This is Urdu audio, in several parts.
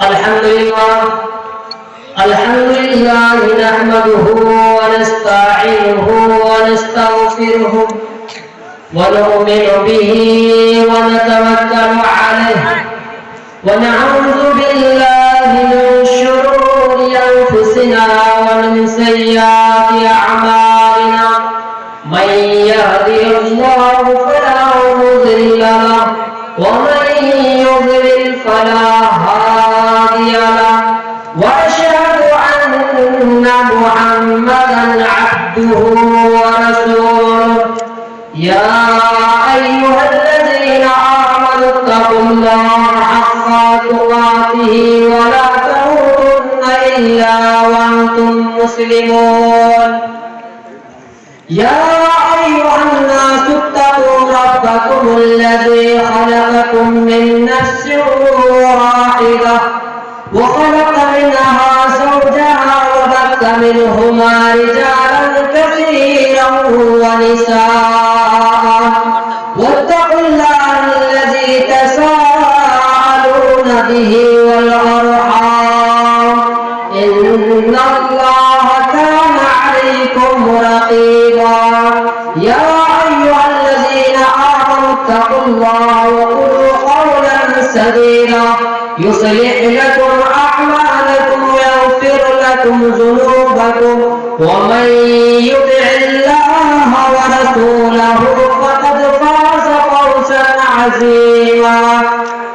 الحمد لله نحمده ونستعينه ونستغفره ونؤمن به ونتوكل عليه ونعوذ بالله من شرور أنفسنا ومن سيئات أعمالنا من يهده الله فلا مضل له ومن يضلل فلا هادي له وأشهد أن محمدا عبده ورسوله يا أيها الذين آمنوا اتقوا الله حق تقاته ولا تموتن إلا وأنتم مسلمون يا أيها الناس اتقوا ربكم الذي خلقكم من نفس واحدة وخلق منها زوجها وبث منهما رجالا كثيرا ونساء واتقوا الله الذي تساءلون به والأرحام إن الله كان عليكم رقيبا يا أيها الذين آمنوا اتقوا الله وقولوا قولا سديدا يصلح لكم أعمالكم ويغفر لكم ذنوبكم ومن يطع الله ورسوله فقد فاز فوزا عظيما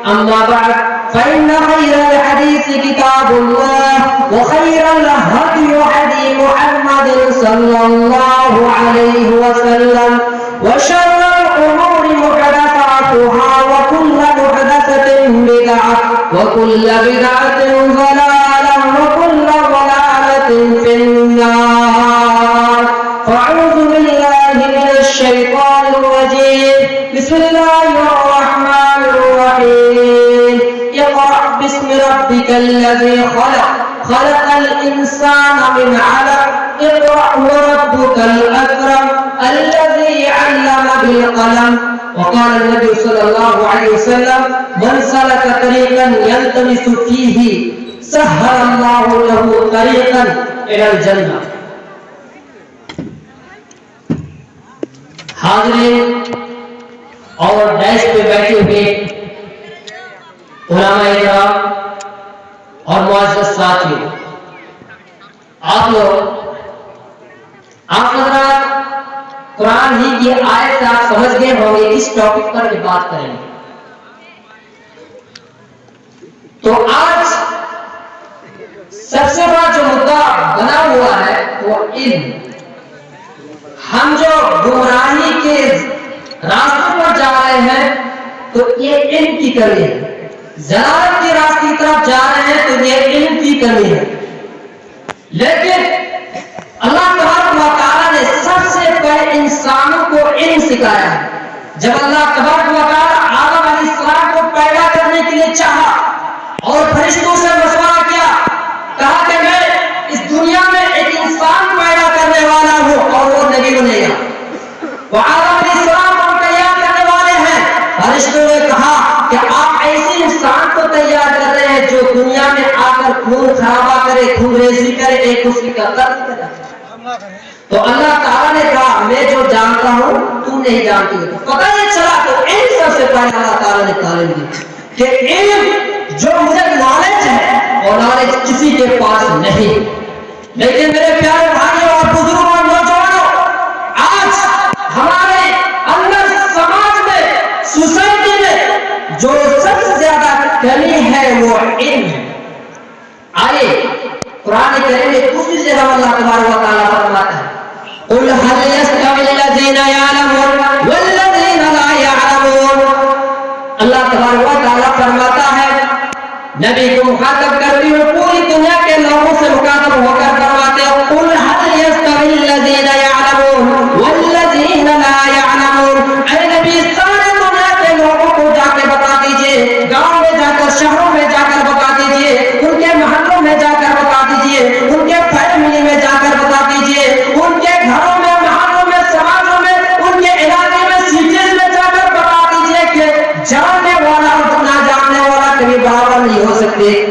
أما بعد فإن خير الحديث كتاب الله وخير الهدي هدي محمد صلى الله عليه وسلم وشر الأمور محدثاتها وكل محدثة بدعة وكل بدعة ضلالة وكل ضلالة في النار فأعوذ بالله من الشيطان الرجيم بسم الله الرحمن الرحيم اقرأ باسم ربك الذي خلق الإنسان من علق اقرأ وربك الأكرم الذي علم بالقلم وقال النبي صلى الله عليه وسلم من سلك طريقا يلتمس فيه سهل الله له طريقا إلى الجنة. حاضرین اور ڈیش پہ بیٹھے ہوئے علماء کرام اور معزز ساتھیوں، آپ حضرات قرآن ہی کی آیت سے آپ سمجھ گئے ہوں گے کس ٹاپک پر یہ بات کریں گے. تو آج سب سے بڑا جو مدعا بنا ہوا ہے وہ علم. ہم جو گمراہی کے راستے پر جا رہے ہیں تو یہ علم کی کمی ہے. ضلالت کے راستے کی طرف جا رہے ہیں تو یہ علم کی کمی ہے. لیکن اللہ تبارک و تعالیٰ نے سب سے پہلے انسانوں کو علم سکھایا ہے. جب اللہ تبارک و تعالیٰ آدم علیہ السلام کو پیدا کرنے کے لیے چاہا اور فرشتوں سے مشورہ کیا، کہا کہ میں اس دنیا میں ایک انسان پیدا کرنے والا ہوں اور وہ نبی بنے گا. وہ آدم علیہ السلام کو تیار کرنے والے ہیں. فرشتوں نے کہا کہ آپ ایسے انسان کو تیار کر رہے ہیں جو دنیا میں آ کر خون خرابہ کرے، خون ریزی کرے، ایک دوسرے کا قتل کرے. تو اللہ تعالیٰ نے کہا میں جو جانتا ہوں تم نہیں جانتی ہو. پتہ نہیں چلا تو علم سب سے پہلے اللہ تعالیٰ نے تعلیم دی کہ علم جو مجھے نالج ہے اور نالج کسی کے پاس نہیں. لیکن میرے پیارے بھائیوں اور بزرگوں اور نوجوانوں، آج ہمارے اندر سماج میں، سوسائٹی میں جو سب سے زیادہ کمی ہے وہ علم ہے. آئیے قرآن کریم میں دوسری جگہ اللہ تبارک و تعالیٰ فرماتا ہے قُلْ هَلْ يَسْتَوِي الَّذِينَ يَعْلَمُونَ وَالَّذِينَ لَا يَعْلَمُونَ. اللہ تبارک و تعالیٰ فرماتا ہے، نبی کو مخاطب کرتی ہوں پوری دنیا کے لوگوں سے مخاطب ہو کر فرماتے ہیں قُلْ هَلْ يَسْتَوِي الَّذِينَ يَعْلَمُونَ وَالَّذِينَ لَا يَعْلَمُونَ. اے نبی سارے دنیا کے لوگوں کو جا کے بتا دیجئے، گاؤں میں جا کر، شہروں میں جا کر بتا دیجئے، ان کے محلوں میں جا کر بتا دیجئے، ان کے فیملی میں جا کر بتا دیجئے، ان کے گھروں میں، محلوں میں، سماجوں میں، ان کے علاقے میں، سٹیز میں جا کر بتا دیجئے کہ جاننے والا اور نہ جاننے والا کبھی برابر نہیں ہو سکتے،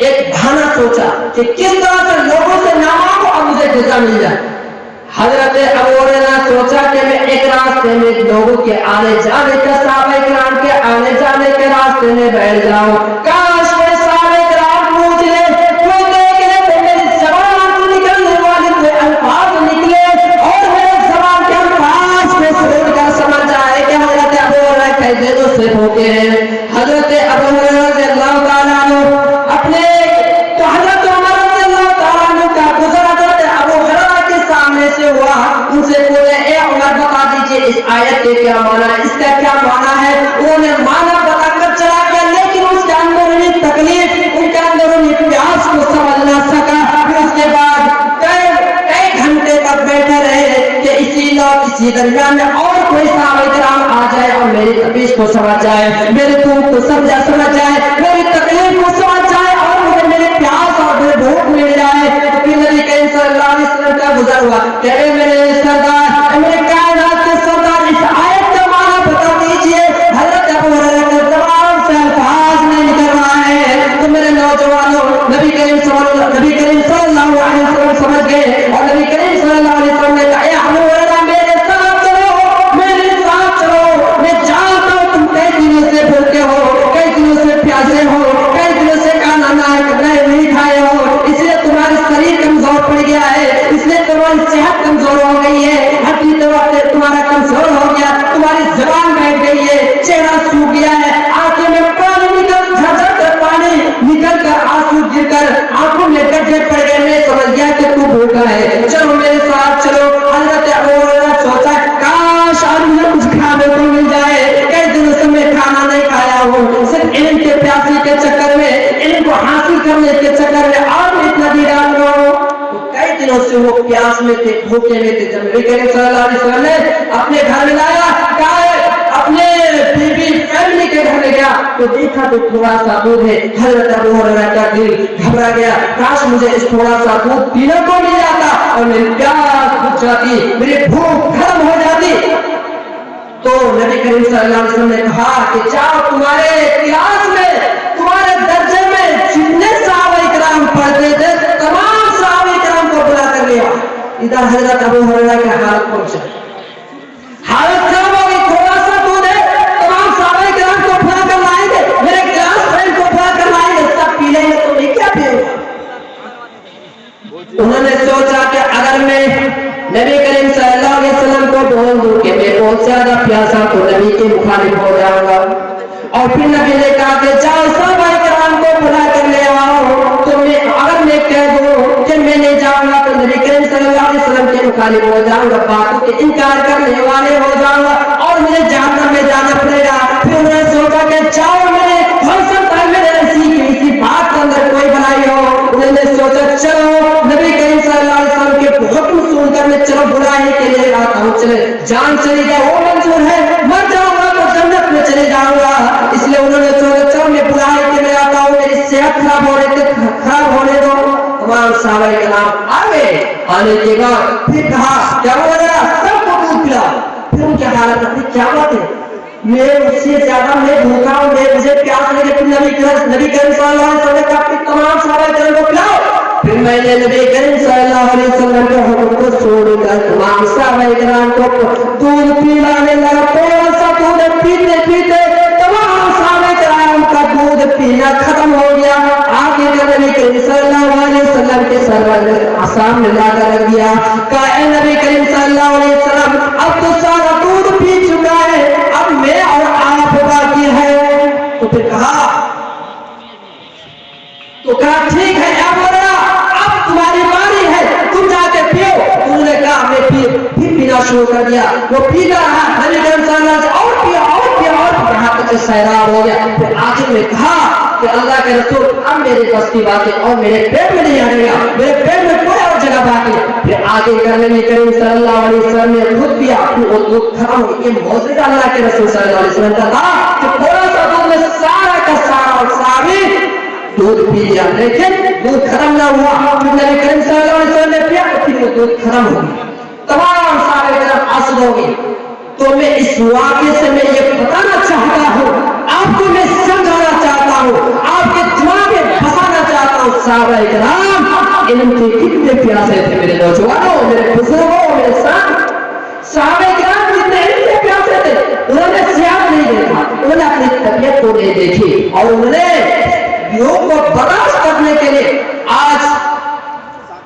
ایک بہانہ سوچا کہ کس طرح سے لوگوں سے نہ مانگو اور مجھے جزا مل جائے۔ حضرت ابو ہریرہ نے سوچا کہ میں ایک راستے میں لوگوں کے آنے جانے کے، صحابہ کرام کے آنے جانے کے راستے میں بیٹھ جاؤں، کاش کوئی صحابہ کرام پوچھ لے، کوئی دیکھ لے تو میری زبان سے نکلنے والے کوئی الفاظ نکلے اور میرے زبان کے الفاظ میں سن کر سمجھ جائے کہ حضرت ابو ہریرہ کیسے تو صرف ہوتے ہیں۔ حضرت ابو ہریرہ رضی اللہ تعالیٰ عنہ اپنے تو حضرت عمر رضی اللہ تعالیٰ عنہ کا گزر حضرت ابو ہریرہ کے سامنے سے ہوا، ان سے پوچھے اے عمر بتا دیجئے اس آیت کے کیا معنی ہے، اس کا کیا معنی ہے؟ انہوں نے معنی بتا کر چلا گیا، لیکن اس کے اندر انہیں تکلیف، ان کے اندر انہیں پیاس کو سمجھ نہ سکا۔ پھر اس کے بعد کئی گھنٹے تک بیٹھے رہے کہ اسی درمیان میں اور کوئی صحابہ کرام آ جائے اور میری تکلیف کو سمجھ جائے، میرے دکھ کو سمجھ جائے، میری تکلیف کو سمجھ جائے اور مجھے میری پیاس اور میری بھوک مل جائے۔ پھر نبی کریم صلی اللہ علیہ وسلم کا گزر ہوا کہ اے میرے سردار، اے میرے کائنات کے سردار، اس آیت کا معنی بتا دیجئے۔ حضرت ابو ہریرہ کے زبان سے الفاظ نہیں نکل رہا ہے، تو میرے نوجوانوں نبی کریم صلی اللہ علیہ وسلم سمجھ گئے اور نبی کریم صلی اللہ علیہ وسلم نے کہا اے ابو ہریرہ میرے ساتھ چلو، میرے ساتھ چلو، میں جانتا ہوں تم کئی دنوں سے بھوکے ہو، کئی دنوں سے پیاسے ہو، کئی دنوں سے کھانا نہیں کھائے ہو، اس لیے تمہارا شریر کمزور پڑ گیا ہے، اس لیے تمہاری صحت کمزور ہو گئی ہے، ہڈی تمہارا کمزور ہو گیا، تمہاری زبان بیٹھ گئی ہے، چہرہ سوکھ گیا ہے، آنکھوں میں پانی نکل جھرجھر کر پانی نکل کر آنسو گر کر آنکھوں میں گڈھے پڑ گئے، میں سمجھ گیا کہ تو بھوکا ہے، چلو میرے ساتھ چلو۔ حضرت ابو ہریرہ سوچا کاش آج مجھے کچھ کھانے کو مل جائے، کئی دنوں سے میں کھانا نہیں کھایا ہوں، صرف علم کے پیاسی کے چکر میں، علم کو حاصل کرنے کے چکر میں اور میں اتنا دی ڈال رہا ہوں۔ کئی دنوں سے وہ پیاس میں تھے، بھوکے میں تھے، جب نبی کریم صلی اللہ علیہ وسلم نے اپنے گھر میں لایا، اپنے بیوی فیملی کے گھر میں گیا تو دیکھا تو تھوڑا سا دودھ ہے۔ حضرت ابو ہریرہ کا دل گھبرا گیا، کاش مجھے اس تھوڑا سا دودھ پینے کو مل جاتا اور میری پیاس بجھ جاتی، میری بھوک ختم ہو جاتی۔ تو نبی کریم صلی اللہ علیہ وسلم نے کہا کہ جاؤ تمہارے کلاس میں، تمہارے درجے میں جتنے صحابہ کرام پڑھتے تھے تمام صحابہ کرام کو بلا کر لیا۔ ادھر حضرت ابو ہریرہ کا حالت پہنچا، حالت خراب ہو گئی، تھوڑا سا دودھ ہے، تمام صحابہ کرام کو بلا کر لائیں گے، میرے کلاس فرینڈ کو بلا کر لائیں گے، سب پی لیں گے تو میں کیا پیوں گا؟ انہوں نے سوچا کہ اگر میں نبی کریم صلی اللہ علیہ وسلم کو بول دوں کہ میں بہت زیادہ پیاسا تو نبی کے مخالف ہو جاؤں گا، اور پھر نبی نے کہا کہ جاؤ صحابہ کرام کو بلا کر لے آؤ، تو اگر میں کہہ دوں کہ میں نہیں جاؤں گا تو نبی کریم صلی اللہ علیہ وسلم کے مخالف ہو جاؤں گا، باتوں کے انکار کرنے والے ہو جاؤں گا اور مجھے جہنم میں جانا پڑے گا۔ پھر انہوں نے سوچا کہ جاؤ، ہو سکتا ہے میرے اسی بات کے اندر کوئی بنائی ہو۔ انہوں نے سوچا چلو نبی کریم صلی اللہ علیہ وسلم کے حکم سن کر میں چلو بلانے کے لیے آتا ہوں، چلے جان چلی جائے وہ منظور ہے، مر جاؤں گا تو جنت میں چلے جاؤں گا، اس لیے انہوں نے سوچا چلو میں بلانے کے لیے آتا ہوں، میری صحت خراب ہونے دو۔ تمام صحابہ کرام آگے آنے کے بعد پھر کہا کیا ہو رہا، سب کو دودھ پلا۔ پھر ان کی حالت اپنی کیا بات ہے، میں اس سے زیادہ میں بھوکا ہوں، مجھے پیاس لگے، پھر نبی کریم صلی اللہ علیہ وسلم کا تمام صحابہ کرام کو پلاؤ۔ پھر میں نے نبی کریم صلی اللہ علیہ وسلم کے حکم کو چھوڑ کر تمام صحابہ کرام کو دودھ پلانے لگا۔ تھوڑا سا دودھ پیتے پیتے تمام صحابہ کرام کا دودھ پینا ختم ہو گیا۔ آگے نبی کریم صلی اللہ علیہ وسلم کے سامنے لا کر رکھ دیا، کہا اے نبی کریم صلی اللہ علیہ وسلم اب تو سارا دودھ پی چکا ہے، اب میں اور آپ باقی ہے۔ تو پھر کہا ٹھیک ہے ابو ہریرہ اب تمہاری باری ہے، تم جا کے پیو۔ انہوں نے کہا میں پھر پینا شروع کر دیا، وہ پیتا رہا، نبی کریم صلی اللہ علیہ وسلم اور پیا یہاں تک سیراب ہو گیا۔ پھر آخر میں کہا کہ اللہ کے رسول اب میرے بس کی بات ہے اور میرے پیٹ میں نہیں آنے گا، میرے پیٹ میں کوئی اور جگہ باقی ہے۔ پھر آگے کر نبی کریم صلی اللہ علیہ وسلم نے خود پیا، پھر وہ دودھ ختم ہو گیا۔ یہ معجزہ اللہ کے رسول صلی اللہ علیہ وسلم کا تھا کہ تھوڑا سا دودھ میں سارا کا سارا صحابی دودھ پی لیا، لیکن دودھ ختم نہ ہوا۔ پھر نبی کریم صلی اللہ علیہ وسلم نے پیا، پھر وہ دودھ ختم ہو گیا، تمام صحابہ کرام اسد ہو گئے۔ تو میں اس واقعے سے میں یہ بتانا چاہتا ہوں، آپ کو میں سمجھانا چاہتا ہوں، آپ کے دماغ میں بسانا چاہتا اور صحابہ کرام علم کے کتنے پیاسے تھے میرے نوجوانوں، میرے بزرگوں، میرے ساتھ صحابہ کرام کتنے علم کے پیاسے تھے. انہوں نے سیاق نہیں دیکھا، انہوں نے اپنی طبیعت کو نہیں دیکھی، اور انہوں نے لوگوں کو برداشت کرنے کے لیے آج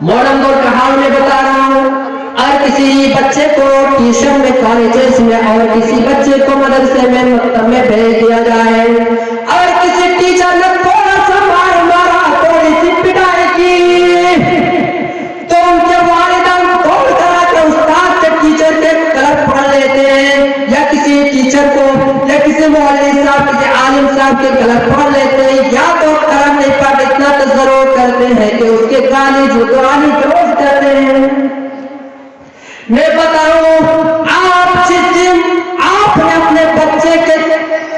ماڈرن دور کا حال میں بتا رہا ہوں. اگر کسی بچے کو ٹیوشن میں، کالجز میں، اور کسی بچے کو مدرسے میں، مکتب میں بھیج دیا جائے، اگر کسی ٹیچر نے تھوڑا سا مارا، تھوڑی سی پٹائی کی، تو ان کے والدین کال کرا کے استاد کے ٹیچر کے کلر پڑھ لیتے ہیں، یا کسی ٹیچر کو یا کسی مولوی صاحب، کسی عالم صاحب کے کلر پڑھ لیتے ہیں، یا تو قلم نہیں پڑھ اتنا تو ضرور کرتے ہیں کہ اس کے گالی گلوچ کرتے ہیں. میں بتاؤں، آپ جس دن آپ نے اپنے بچے کے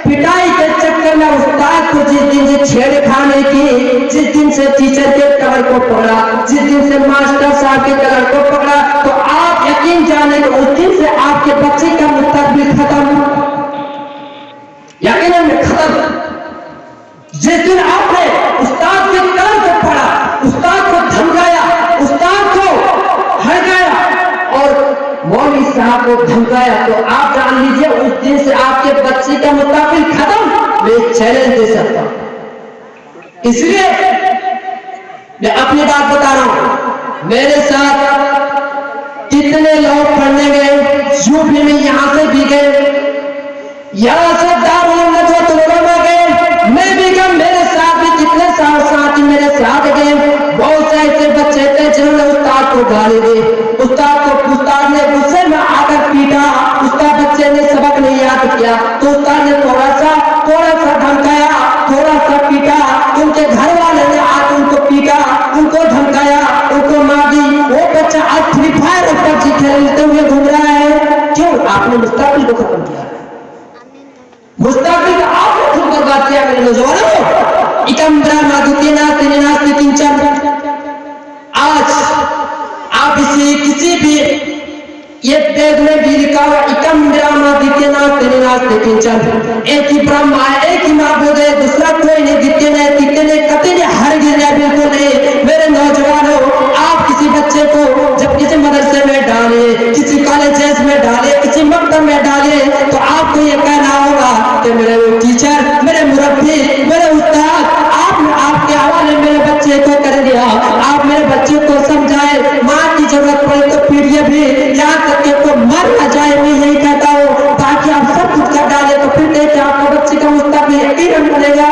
پٹائی کے چکر میں استاد کو جس دن سے چھیڑ کھانے کی، جس دن سے ٹیچر کے کلر کو پکڑا، جس دن سے ماسٹر صاحب کے کلر کو پکڑا، تو آپ یقین جانے کہ اس دن سے آپ کے بچے کا مستقبل ختم، یقیناً ختم. جس دن آپ نے استاد کے کلر کو پکڑا، استاد کو دھمکایا، استاد کو ہڑکایا اور مولوی صاحب کو دھمکایا، تو آپ جان لیجئے اس دن سے آپ کے بچے کا مستقبل ختم. میں چیلنج دے سکتا ہوں. اس لیے میں اپنی بات بتا رہا ہوں، میرے ساتھ کتنے لوگ پڑھنے گئے، یوپی میں یہاں سے بھی گئے، یہاں سے دارالندوۃ العلماء گئے، میں بھی گیا، میرے ساتھ بھی کتنے ساتھی میرے ساتھ گئے. بہت سے ایسے بچے تھے جنہوں نے استاد کو گالی دی، استاد نے غصے میں آ کر پیٹا، استاد بچے نے سبق نہیں یاد کیا تو استاد نے تھوڑا سا دھمکایا، تھوڑا سا پیٹا، ان کے گھر والے نے آ کر ان کو پیٹا، ان کو دھمکایا، ان کو مار دی. وہ بچہ آج فری فائر اور پبجی کھیلتے ہوئے گھوم رہا ہے. کیوں؟ آپ نے مستقبل کو ختم کیا، مستقبل کا آپ نے خود برباد کیا. میرے نوجوانوں، اکم برہما دتینا تیناس تینچر، آج آپ کسی بھی یہ وید میں بھی لکھا ہوا اکم برہما دتینا تیناس تینچر، ایک ہی برہما ہے، ایک ہی معبود ہے، دوسرا کوئی نہیں. دتینا تیتنے کتنے ہرگز نہیں، بالکل نہیں. میرے نوجوانوں، آپ کسی بچے کو جب کسی مدرسے میں ڈالے، کسی کالجز میں ڈالے، کسی مکتب میں ڈالے، تو آپ کو یہ کہنا ہوگا کہ میرے ٹیچر، میرے مربی، میرے استاد آپ کے حوالے میرے بچے کو کر دیا، آپ میرے بچے کو سمجھائے، ماں کی ضرورت پڑے تو پیٹیے بھی، یہاں تک کہ کو مر نہ جائے. میں یہی کہتا ہوں تاکہ آپ سب کچھ کر ڈالے تو پھر دیکھیں آپ کے بچے کا مستقبل یقیناً بنے گا.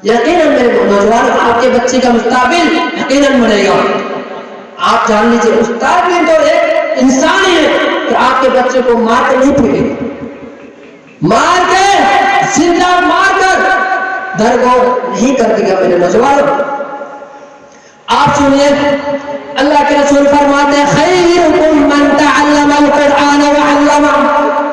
یقیناً میرے نوجوان، آپ کے بچے کا مستقبل یقیناً بنے گا. آپ جان لیجیے استاد بھی تو ایک انسان ہی ہے کہ آپ کے بچے کو مار کے نہیں پھینکے، مار کے زندہ مار کر درگو نہیں کر دے گا. میرے نوجوانوں، آپ سنیے، اللہ کے رسول فرماتے ہیں خیرکم من تعلم القرآن وعلمہ،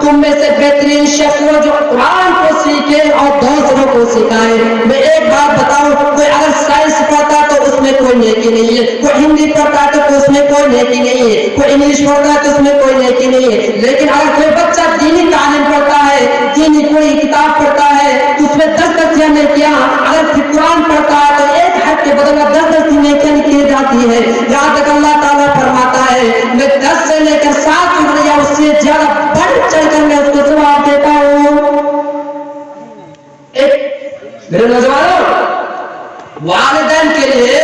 تم میں سے بہترین شخص وہ جو قرآن کو سیکھے اور دوسروں کو سکھائے. میں ایک بات بتاؤں، کوئی اگر سائنس پڑھتا تو اس میں کوئی نیکی نہیں ہے، کوئی ہندی پڑھتا تو اس میں کوئی نیکی نہیں ہے، کوئی انگلش پڑھتا تو اس میں کوئی نیکی نہیں ہے. لیکن اگر کوئی بچہ دینی تعلیم پڑھتا ہے، دینی کوئی کتاب پڑھتا ہے تو اس میں 10 نیکیاں، اگر قرآن پڑھتا ہے تو ایک حرف کے بدلے 10 نیکیاں لکھی جاتی ہے. یہاں تک اللہ تعالیٰ فرماتا ہے میں 10 سے لے کر 7 یا اس سے زیادہ بڑھ چڑھ کر میں اس کو ثواب دیتا ہوں. میرے نوجوانوں، والدین کے لیے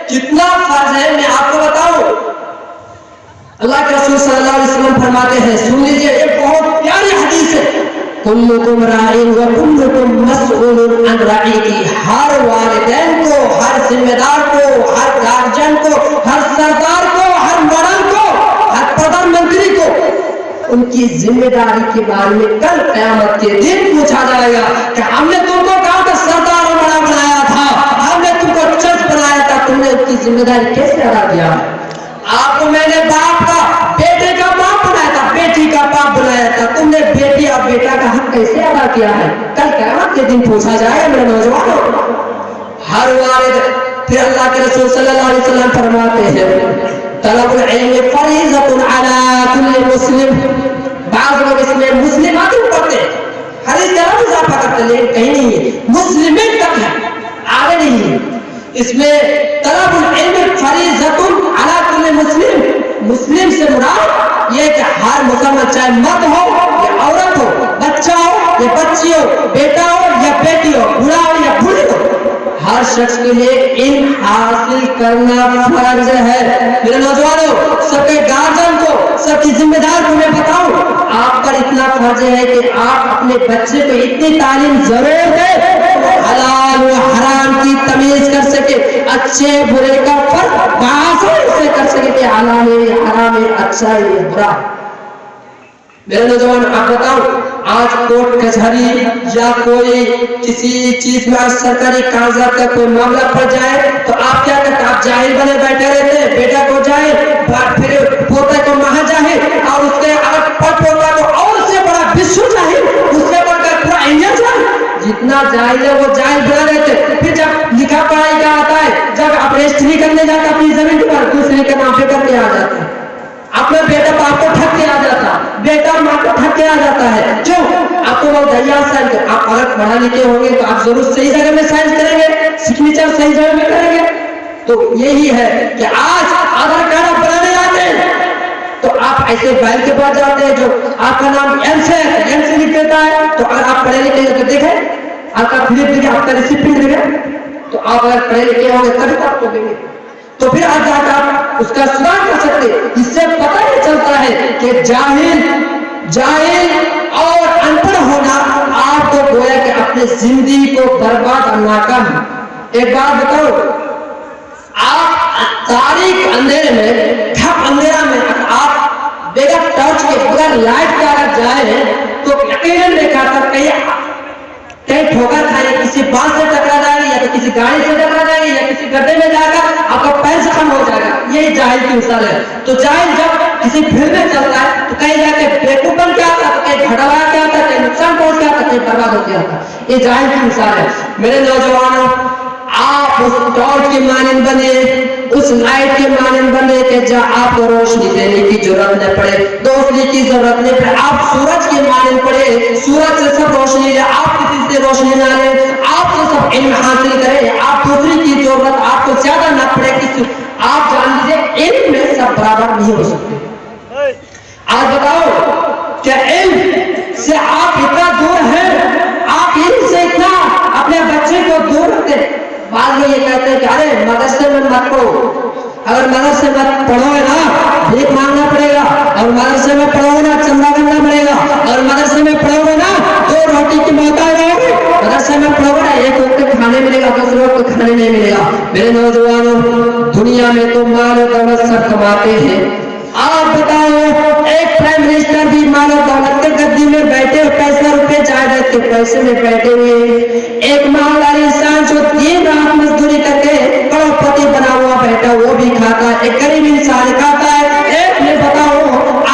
کتنا فرض ہے میں آپ کو بتاؤں. اللہ کے رسول صلی اللہ علیہ وسلم فرماتے ہیں، سن لیجیے، ایک بہت پیاری حدیث ہے، کلکم راعٍ وکلکم مسئول عن رعیتہ. ہر والدین کو، ہر ذمہ دار کو، ہر گارجین کو، ہر سردار کو، ہر مڈل کو، ہر پردھان منتری کو ان کی ذمہ داری کے بارے میں کل قیامت کے دن پوچھا جائے گا کہ ہم نے تم کو کہاں کا سردار اور بڑا بنایا تھا، ہم نے تم کو چرچ بنایا تھا، تم نے ان کی ذمہ داری کیسے ادا کیا. آپ کو میں نے باپ کا، بیٹے کا باپ بنایا تھا، بیٹی کا باپ بنایا تھا، تم نے بیٹی اور بیٹا کا حق کیسے ادا کیا ہے، کل قیامت کے دن پوچھا جائے گا. میرے نوجوانوں، ہر والد، پھر اللہ کے رسول صلی اللہ علیہ وسلم فرماتے ہیں طلب العلم فریضۃ علی کل مسلم. بعض لوگ اس میں مسلمات پڑھتے ہیں، حدیث کا اضافہ کرتے ہیں، لیکن کہیں نہیں ہے، مسلمین تک ہے. آگے نہیں ہے. اس میں طلب العلم فریضۃ علی کل مسلم. مسلم سے مراد یہ کہ ہر مسلمان چاہے مرد ہو یا عورت ہو، بچہ ہو یا بچی ہو، بیٹا ہو یا بیٹی ہو، بوڑھا ہو یا بوڑھی ہو، ہر شخص کے لیے علم حاصل کرنا فرض ہے. میرے نوجوانوں، سب کے گارجن کو، سب کی ذمہ دار کو میں بتاؤں، آپ پر اتنا فرض ہے کہ آپ اپنے بچے کو اتنی تعلیم ضرور دیں حلال و حرام کی تمیز کر سکے، اچھے برے کا فرق بآسانی سے کر سکے کہ حلال ہے حرام ہے، اچھا ہے برا. میرے نوجوان، آپ بتاؤ، آج کوٹ کچہری یا کوئی کسی چیز میں سرکاری کاغذات کا کوئی معاملہ پڑ جائے تو آپ کیا کرتے ہیں؟ آپ جاہل بنے بیٹھے رہتے ہیں. بیٹا کو جائے، پھر پوتے کو مہا جاہل، اور اس کے اگر پوتا کو اور سے بڑا بشو جاہل، اس سے بڑھ کر پورا انڈیا جاہل. جتنا جاہل ہے وہ جاہل بنا رہتے. پھر جب لکھا پڑھائی کا آتا ہے، جب آپ رجسٹری کرنے جاتے اپنی زمین پر، دوسرے کے نام پہ کر کے آ جاتے ہیں. اپنا بیٹا باپ کو ٹھگ کے آ جاتا، بیٹا ماں کو ٹھگ کے آ جاتا ہے. کیوں؟ آپ کو وہ دریا سائنس، آپ اگر پڑھا لکھے ہوں گے تو آپ ضرور صحیح جگہ میں سائنس کریں گے، سگنیچر صحیح جگہ میں کریں گے. تو یہی ہے کہ آج آدھار کارڈ آپ بنانے آتے ہیں تو آپ ایسے بینک کے پاس جاتے ہیں جو آپ کا نام ایم سے لکھ دیتا ہے. تو اگر آپ پڑھے لکھے ہیں تو دیکھیں آپ کا فلپ دیکھیں، آپ کا ریسیپٹ دیکھیں. تو آپ اگر پڑھے لکھے ہوں گے تبھی تو آپ کو دیں گے. تو پھر آپ جا کر اس کا سدھار کر سکتے. اس سے پتہ یہ چلتا ہے کہ جاہل اور ان پڑھ ہونا آپ کو گویا کہ اپنی زندگی کو برباد اور ناکام. ایک بات بتاؤ، آپ تاریک اندھیرے میں، ٹھپ اندھیرا میں آپ بغیر ٹارچ کے، بغیر لائٹ کے اگر جائیں تو یقیناً دیکھا تھا کہیں ٹھوکر کھائے، کسی بس سے ٹکرا جائے گی یا کسی گاڑی سے ٹکرا جائے گی یا کسی گڈھے میں جا کر آپ کا پیر زخم ہو جائے گا. یہی جاہل کی مثال ہے. تو جاہل جب کسی بھیڑ میں چلتا ہے تو کہیں جا کے بیوقوف بن کے آتا ہے، کہیں گھڑوا کے آتا ہے، کہیں نقصان پہنچ کے آتا ہے، کہیں برباد ہو کے آتا ہے. یہ جاہل کی مثال ہے. میرے نوجوانوں، آپ اس ٹارچ کے مانند بنے، اس لائٹ کے مانند بنے کہ جہاں آپ کو روشنی دینے کی ضرورت نہ پڑے، روشنی کی ضرورت نہیں پڑے. آپ سورج کے مانند پڑے، سورج سے سب روشنی لے، آپ کسی سے روشنی نہ لیں، آپ سے سب علم حاصل کریں. آپ دوسری کی ضرورت آپ کو زیادہ نہ پڑے. آپ جان لیجیے علم میں سب برابر نہیں ہو سکتے. آج بتاؤ کہ علم سے آپ اتنا دور ہیں، آپ علم سے اتنا اپنے بچے کو دور رکھتے. بعض لوگ یہ کہتے ہیں کہ ارے مدرسے میں مت پڑھو، اگر مدرسے میں پڑھو گے نا بھیک مانگنا پڑے گا، اور مدرسے میں پڑھو گے نا چندہ کرنا پڑے گا، اور مدرسے میں پڑھو گے نا دو روٹی کی محتاج رہو گے، مدرسے میں پڑھو گے نا ایک وقت کھانے ملے گا، دوسرے وقت کھانے نہیں ملے گا. میرے نوجوانوں، دنیا میں تو مال و دولت سب کماتے ہیں. آپ بتاؤ، ایک پرائم منسٹر بھی مال و دولت کے گدی میں بیٹھے، پیسہ روپے جائیداد کے پیسے میں بیٹھے ہوئے. ایک مالدار انسان جو دن رات مزدوری کر کے کروڑپتی بنا ہوا بیٹھا، وہ بھی کھاتا ہے. ایک غریب انسان کھاتا ہے. ایک میں بتاؤ،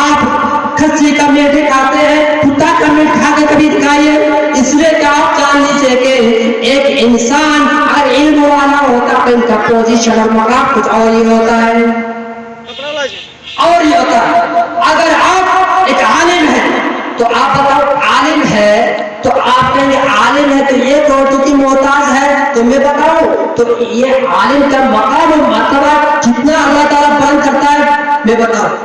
آپ کھسی کا میٹ کھاتے ہیں، کتا کا میٹ کھا کے کبھی کھائیے. اس لیے کہ آپ جان لیجیے کہ ایک انسان اگر علم والا ہوتا تو ان کا پوزیشن اور مقام کچھ اور ہی ہوتا ہے، اور یہ ہوتا ہے. اگر آپ ایک عالم ہیں تو آپ بتاؤ، عالم ہے تو آپ کہیں گے عالم ہے تو یہ روٹی کی محتاج ہے. تو میں بتاؤں تو یہ عالم کا مقام و مرتبہ کتنا اللہ تعالیٰ بیان کرتا ہے. میں بتاؤں،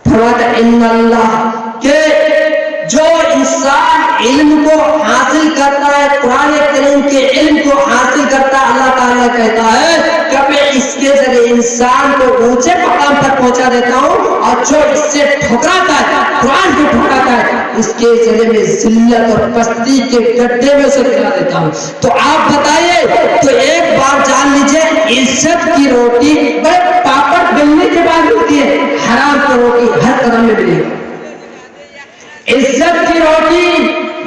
فرماتا ان اللہ کہ جو انسان علم کو حاصل کرتا ہے، قرآن کریم کے علم کو حاصل کرتا ہے، اللہ تعالیٰ کہتا ہے کہ میں اس کے ذریعے انسان کو اونچے مقام پر پہنچا دیتا ہوں، اور جو اس سے ٹھکراتا ہے، قرآن کو ٹھکراتا ہے، اس کے ذریعے میں ذلت اور پستی کے گڈھے میں سے گرا دیتا ہوں. تو آپ بتائیے، تو ایک بات جان لیجیے، عزت کی روٹی بڑے پاپڑ بلنے کے بعد ملتی ہے، حرام کی روٹی ہر قدم میں ملے گی. عزت کی روٹی،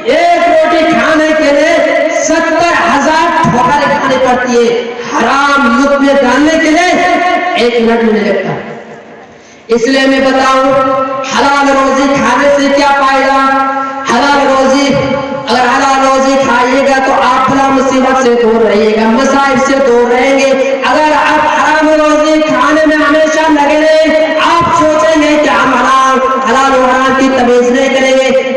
ایک روٹی کھانے کے لیے 70,000 ٹھوکریں کھانی پڑتی ہے. حرام لقمے میں ڈالنے کے لیے 1 منٹ میں نہیں لگتا. اس لیے میں بتاؤں، حلال روزی کھانے سے کیا فائدہ؟ حلال روزی، اگر حلال روزی کھائیے گا تو آپ بلا مصیبت سے دور رہیے گا، مصائب سے دور رہیں گے. اگر آپ حرام روزی کھانے میں ہمیشہ لگے رہے، آپ سوچیں گے کہ ہم حلال و حرام کی تمیز نہیں کریں گے،